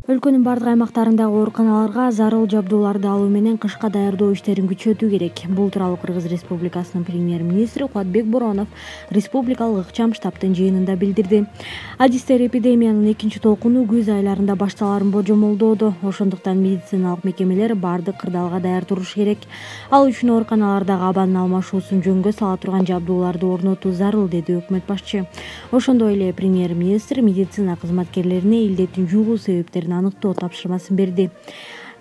Өлкөнүн бардык аймактарындагы ооруканаларга зарыл жабдууларды алуу менен кышка даярдоо иштерин күчөтүү керек. Бул тууралуу Кыргыз Республикасынын премьер-министри Кубатбек Боронов республикалык ыкчам штабтын жыйынында билдирди. Адистер эпидемиянын экинчи толкуну күз айларында башталарын божомолдоодо. Ошондуктан медициналык мекемелер бардык кырдаалга даяр турушу керек. Ал үчүн ооруканалардагы абанын алмашуусун жөнгө сала турган жабдууларды орнотуу зарыл, деди өкмөт башчы. Ошондой эле премьер-министр медицина кызматкерлерине илдеттин жугуу себептерин аныктоо тапшырмасын берди.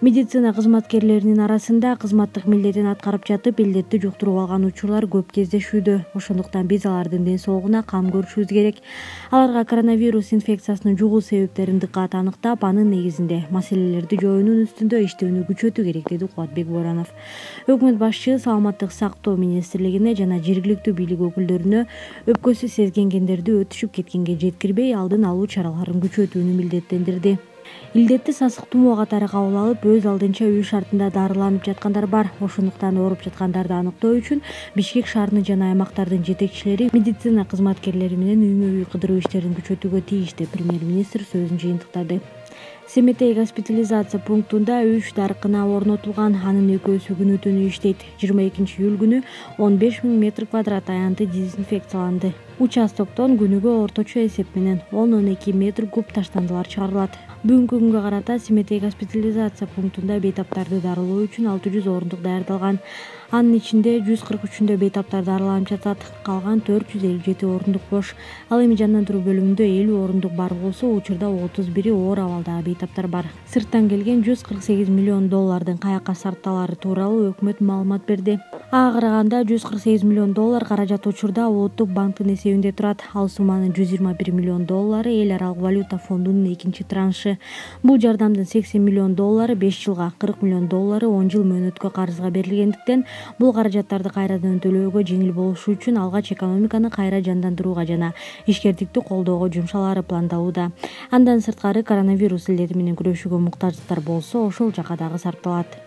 Медицина кызматкерлеринин арасында кызматтык милдетин аткарып жатып илдетти жуктуруп алган учурлар көп кездешүүдө. Ошондуктан биз алардын ден соолугуна кам көрүшүбүз керек. Аларга коронавирус инфекциясынын жугуу себептерин дыкат аныктап, анын негизинде маселелерди жоюунун үстүндө иштөөнү күчөтүү керек, деди Кубатбек Боронов. Өкмөт башчы саламаттык сактоо министрлигине жана жергиликтүү бийлик өкүлдөрүнө өпкөсү сезгенгендерди өтүшүп кеткенге жеткирбей алдын алуу чараларын күчөтүүнү милдеттендирди. Илдетти сасык тумоо катары кабыл алып, өз алдынча үй шартында дарыланып жаткандар бар. Ошондуктан ооруп жаткандарды аныктоо үчүн Бишкек шаарынын жана аймактардын жетекчилери медицина кызматкерлери менен үймө-үй кыдыруу иштерин күчөтүүгө тийиштүү, премьер-министр сөзүн жыйынтыктады. Семетей госпитализация пунктунда 3 дарыкана орнотулган, анын экөөсү күнү түнү иштейт. 22 июль күнү 15 000 метр квадрат аянты дезинфекцияланды. Участоктон күнүгө орточо эсеп менен 10-12 метр куб таштандылар чыгарылат. Бүгүнкү күнгө карата Семетей госпитализация пунктунда бейтаптарды дарылоо үчүн 600 орундук даярдалган. Анын ичинде 143-үндө бейтаптар дарыланып жатат, калган 457 орундук бош. Ал эми жандандыруу бөлүмүндө 50 орундук бар болсо, учурда 31 оор абалдагы бейтаптар бар. Сырттан келген 148 миллион доллардын каяка сарпталары тууралуу өкмөт маалымат берди. Ага караганда 148 миллион доллар каражат учурда Улуттук банктын эсебинде турат. Ал сумманын 121 миллион доллары эл аралык валюта фондунун экинчи траншы. Бул жардамдын 80 миллион доллары 5 жылга, 40 миллион доллары 10 жыл мөөнөткө карызга берилгендиктен, бул каражаттарды кайрадан төлөөгө жеңил болушу үчүн алгач экономиканы кайра жандандырууга жана ишкердикти колдоого жумшалаары пландалууда. Андан сырткары коронавирус илдети менен күрөшүүгө муктаждыктар болсо, ошол жака дагы сарпталат.